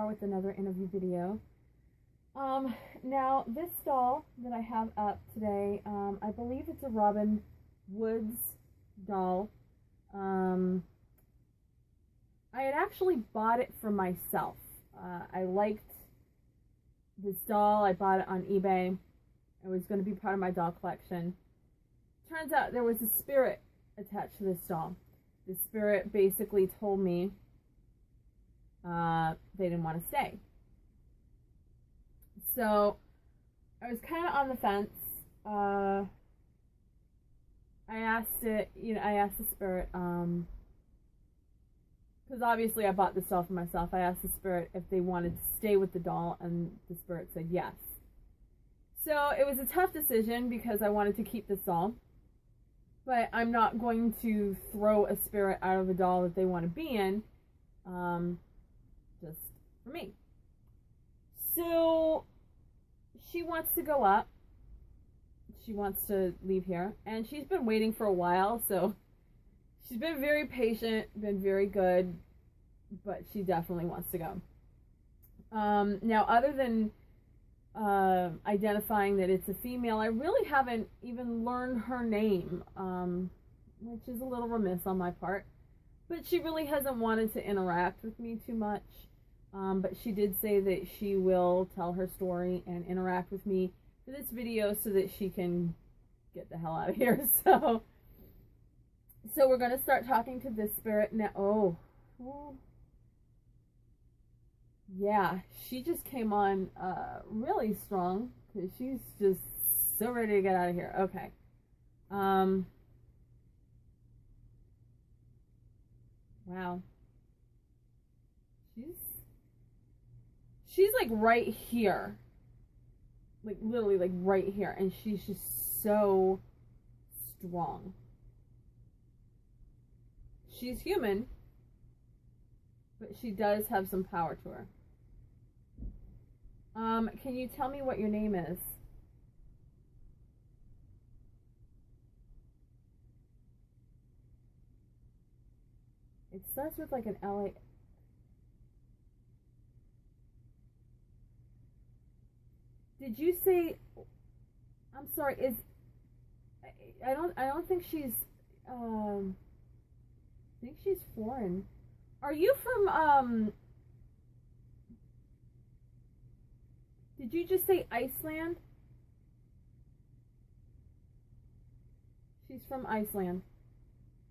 are with another interview video. Now this doll that I have up today, I believe it's a Robin Woods doll. I had actually bought it for myself. I liked this doll. I bought it on eBay. It was going to be part of my doll collection. Turns out there was a spirit attached to this doll. The spirit basically told me they didn't want to stay. So I was kind of on the fence. I asked the spirit, because obviously I bought this doll for myself. I asked the spirit if they wanted to stay with the doll, and the spirit said yes. So it was a tough decision because I wanted to keep this doll, but I'm not going to throw a spirit out of a doll that they want to be in, just for me. So she wants to go up. She wants to leave here, and she's been waiting for a while, so she's been very patient, been very good, but she definitely wants to go. Now, other than identifying that it's a female, I really haven't even learned her name, which is a little remiss on my part, but she really hasn't wanted to interact with me too much. But she did say that she will tell her story and interact with me for this video so that she can get the hell out of here. So we're going to start talking to this spirit now. Oh, yeah, she just came on really strong because she's just so ready to get out of here. Okay. Wow. She's like right here. Like literally like right here. And she's just so strong. She's human, but she does have some power to her. Can you tell me what your name is? It starts with like an L-A. Did you say, I'm sorry, I don't think she's, I think she's foreign. Are you from, did you just say Iceland? She's from Iceland.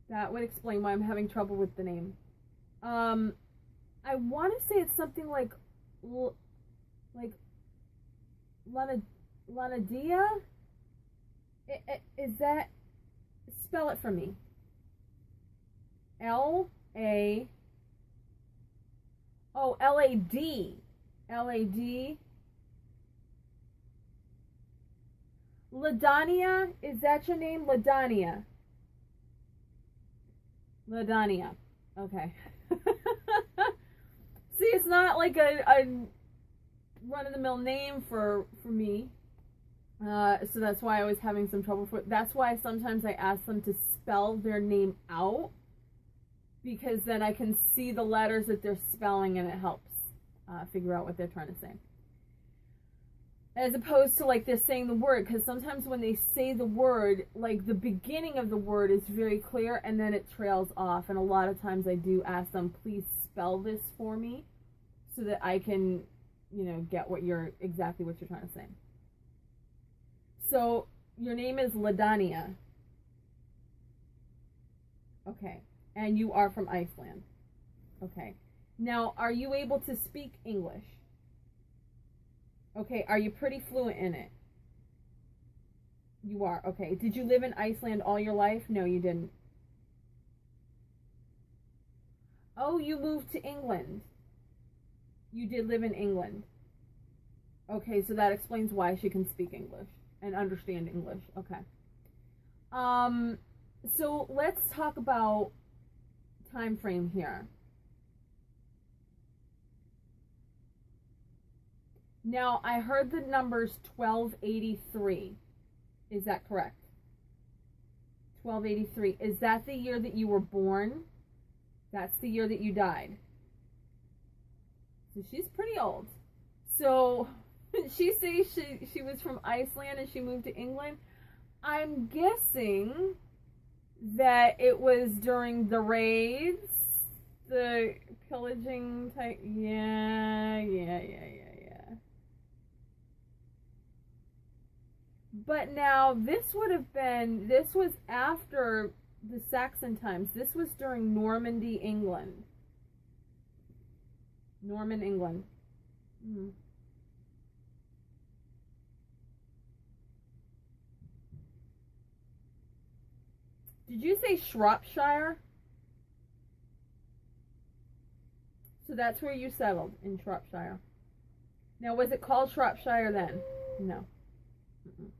That would explain why I'm having trouble with the name. I want to say it's something like Laedinea? Is that, spell it for me. L-A, oh, L-A-D. L-A-D. Laedinea, is that your name? Laedinea. Laedinea. Okay. See, it's not like a run-of-the-mill name for me. So that's why I was having some trouble that's why sometimes I ask them to spell their name out, because then I can see the letters that they're spelling and it helps figure out what they're trying to say. As opposed to like they're saying the word, because sometimes when they say the word, like the beginning of the word is very clear and then it trails off, and a lot of times I do ask them, please spell this for me so that I can, you know, get exactly what you're trying to say. So your name is Laedinea. Okay. And you are from Iceland. Okay. Now, are you able to speak English? Okay. Are you pretty fluent in it? You are. Okay. Did you live in Iceland all your life? No, you didn't. Oh, you moved to England. You did live in England. Okay, so that explains why she can speak English and understand English. Okay. So let's talk about time frame here. Now, I heard the numbers 1283. Is that correct? 1283. Is that the year that you were born? That's the year that you died. So she's pretty old. So she says she was from Iceland and she moved to England. I'm guessing that it was during the raids, the pillaging type. Yeah. But now this was after the Saxon times. This was during Normandy, England. Norman, England. Mm. Did you say Shropshire? So that's where you settled, in Shropshire. Now, was it called Shropshire then? No. Mm-mm.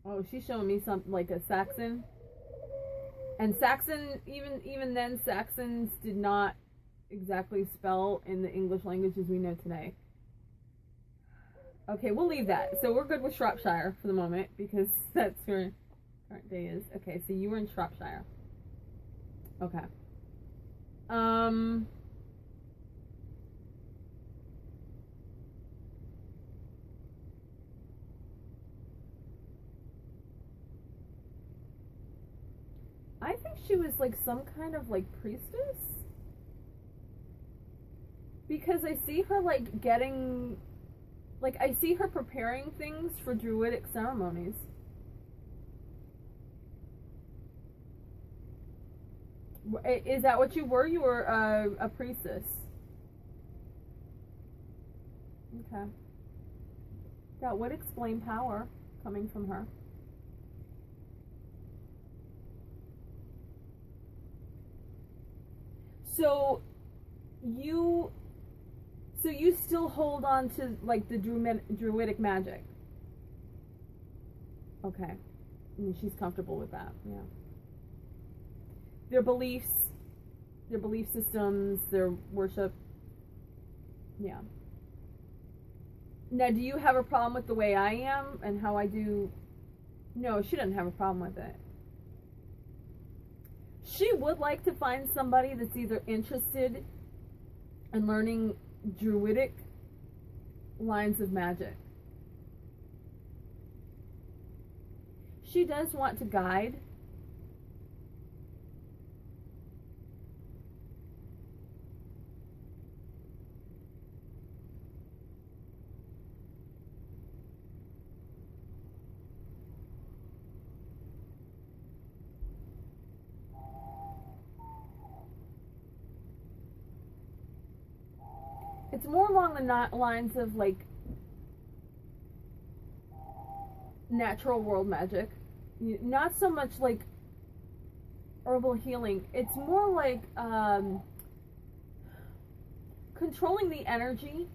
Oh, she's showing me something like a Saxon. And Saxon, even then, Saxons did not exactly spell in the English language as we know today. Okay, we'll leave that. So we're good with Shropshire for the moment, because that's where current day is. Okay, so you were in Shropshire. Okay. I think she was like some kind of like priestess. Because I see her like getting... Like, I see her preparing things for druidic ceremonies. Is that what you were? You were a priestess. Okay. That would explain power coming from her. So you still hold on to like the druidic magic. Okay. And she's comfortable with that. Yeah. Their belief systems, their worship. Yeah. Now, do you have a problem with the way I am and how I do? No, she doesn't have a problem with it. She would like to find somebody that's either interested in learning druidic lines of magic. She does want to guide. It's more along the lines of like natural world magic, not so much like herbal healing. It's more like controlling the energy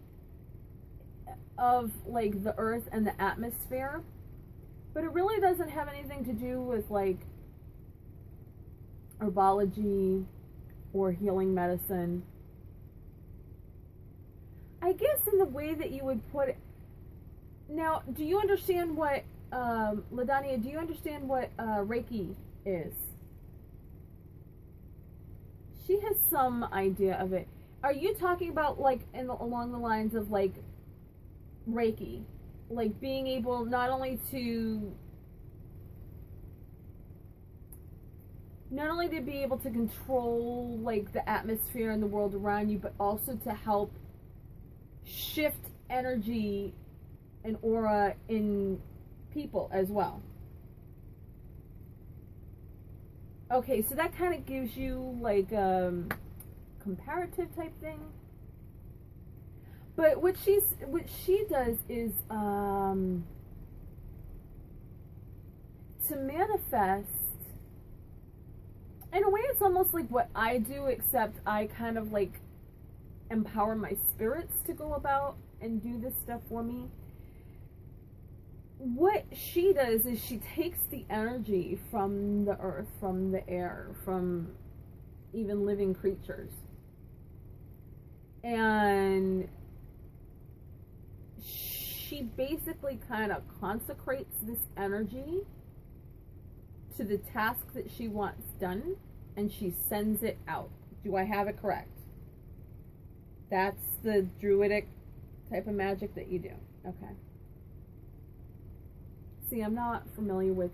of like the earth and the atmosphere, but it really doesn't have anything to do with like herbology or healing medicine. I guess in the way that you would put it. Now, do you understand what, Laedinea, do you understand what Reiki is? She has some idea of it. Are you talking about like along the lines of like Reiki? Like being able not only to be able to control like the atmosphere and the world around you, but also to help shift energy and aura in people as well. Okay, so that kind of gives you like comparative type thing. But what she does is to manifest. In a way, it's almost like what I do, except I kind of like empower my spirits to go about and do this stuff for me. What she does is she takes the energy from the earth, from the air, from even living creatures, and she basically kind of consecrates this energy to the task that she wants done. and she sends it out. Do I have it correct? That's the druidic type of magic that you do. Okay. See, I'm not familiar with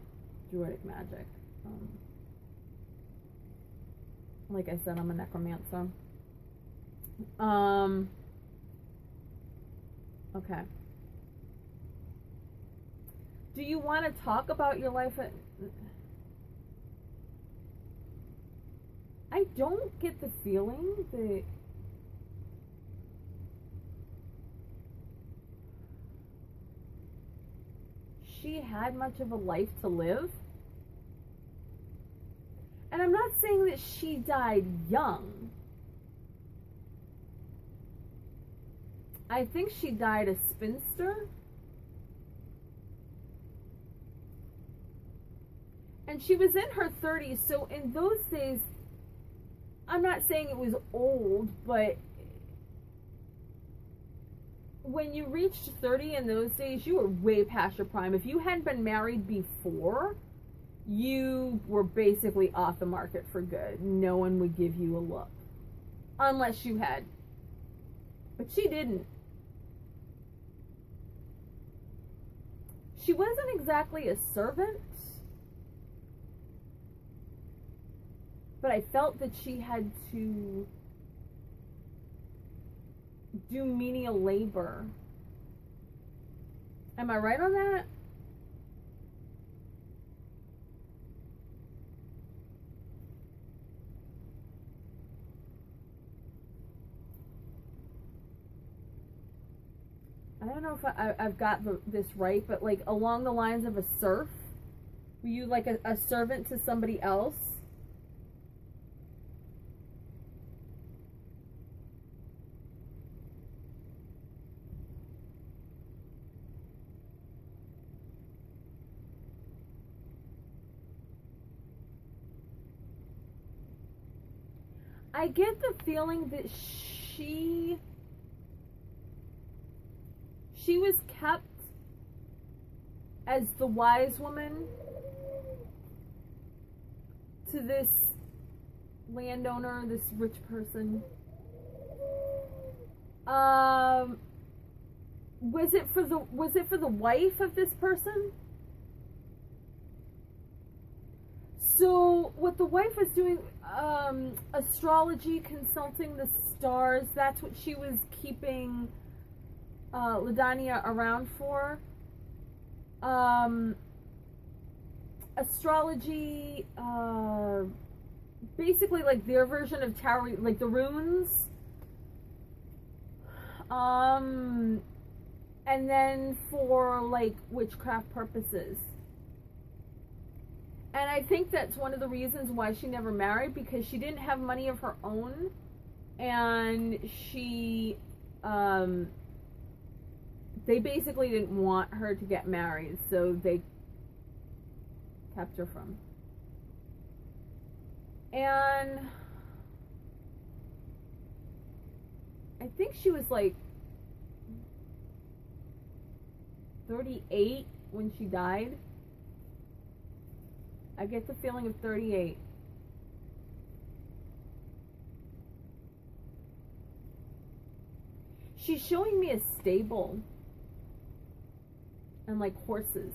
druidic magic. Like I said, I'm a necromancer. Okay. Do you want to talk about your life at... I don't get the feeling that she had much of a life to live. And I'm not saying that she died young. I think she died a spinster. And she was in her 30s, so in those days, I'm not saying it was old, but when you reached 30 in those days, you were way past your prime. If you hadn't been married before, you were basically off the market for good. No one would give you a look. Unless you had. But she didn't. She wasn't exactly a servant. But I felt that she had to do menial labor. Am I right on that? I don't know if I've got this right, but like along the lines of a serf? Were you like a servant to somebody else? I get the feeling that she was kept as the wise woman to this landowner, this rich person. Was it for the wife of this person? So what the wife was doing, astrology, consulting the stars, that's what she was keeping Laedinea around for. Astrology, basically like their version of tarot, like the runes. And then for like witchcraft purposes. And I think that's one of the reasons why she never married, because she didn't have money of her own, and she, they basically didn't want her to get married, so they kept her from. And I think she was like 38 when she died. I get the feeling of 38. She's showing me a stable and like horses.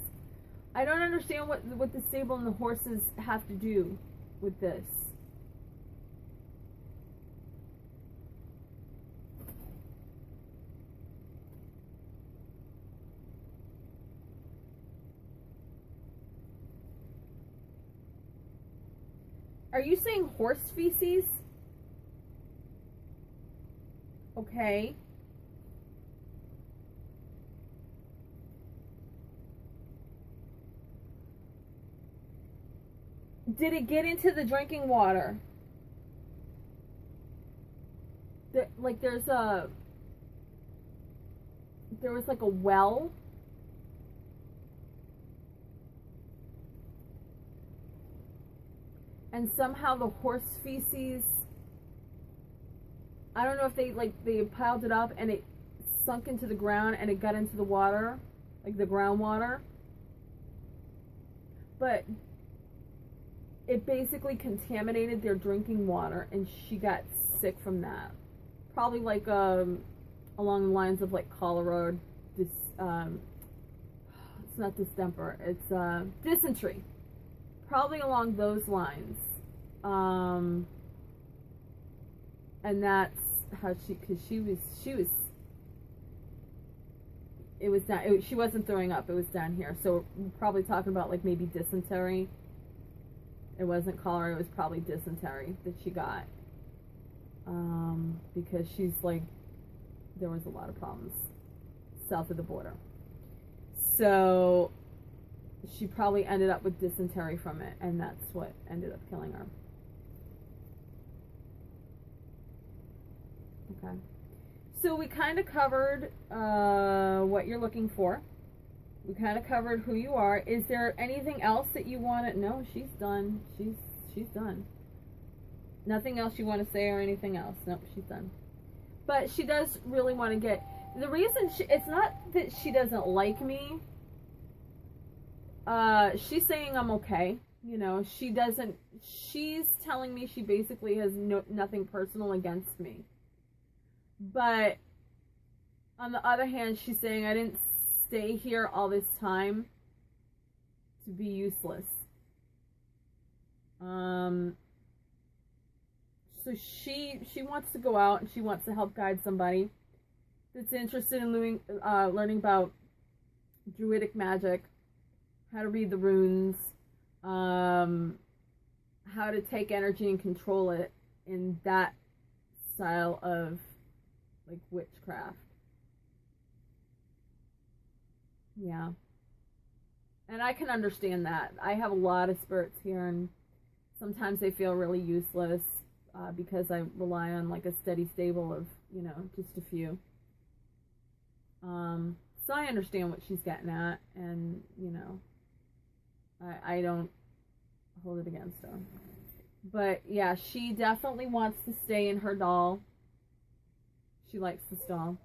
I don't understand what the stable and the horses have to do with this. Are you saying horse feces? Okay. Did it get into the drinking water? Like there was like a well. And somehow the horse feces, I don't know if they piled it up and it sunk into the ground and it got into the water, like the groundwater. But it basically contaminated their drinking water, and she got sick from that. Probably like along the lines of like cholera, it's not distemper, it's dysentery. Probably along those lines. And that's how because she was, it was down, she wasn't throwing up, it was down here. So we're probably talking about like maybe dysentery. It wasn't cholera, it was probably dysentery that she got. Because she's like, there was a lot of problems south of the border. So she probably ended up with dysentery from it, and that's what ended up killing her. Okay. So we kind of covered what you're looking for. We kind of covered who you are. Is there anything else that you want to... No, she's done. She's done. Nothing else you want to say or anything else. Nope, she's done. But she does really want to get... The reason it's not that she doesn't like me. She's saying I'm okay. You know, she doesn't... She's telling me she basically has nothing personal against me. But on the other hand, she's saying I didn't stay here all this time to be useless. So she wants to go out and she wants to help guide somebody that's interested in learning about druidic magic, how to read the runes, how to take energy and control it in that style of like witchcraft. Yeah. And I can understand that. I have a lot of spirits here, and sometimes they feel really useless because I rely on like a steady stable of, you know, just a few. So I understand what she's getting at, and, you know, I don't hold it against her. But yeah, she definitely wants to stay in her doll. She likes this doll.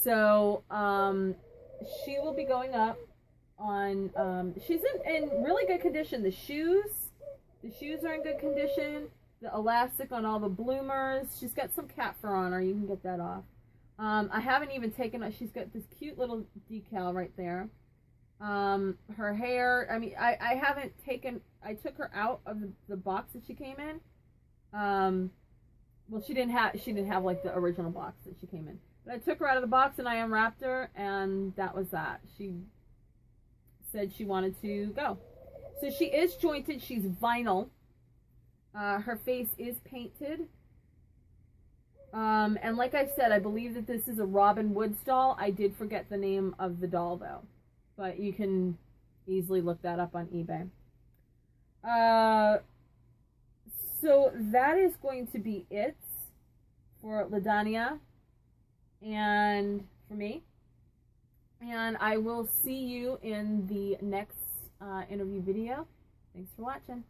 So, she will be going up on, she's in really good condition. The shoes are in good condition. The elastic on all the bloomers. She's got some cat fur on her. You can get that off. I haven't even taken it. She's got this cute little decal right there. Her hair, I mean, I haven't taken, I took her out of the box that she came in. Well, she didn't have like the original box that she came in. But I took her out of the box and I unwrapped her, and that was that. She said she wanted to go. So she is jointed. She's vinyl. Her face is painted. And like I said, I believe that this is a Robin Woods doll. I did forget the name of the doll, though. But you can easily look that up on eBay. So that is going to be it for Laedinea and for me. And I will see you in the next interview video. Thanks for watching.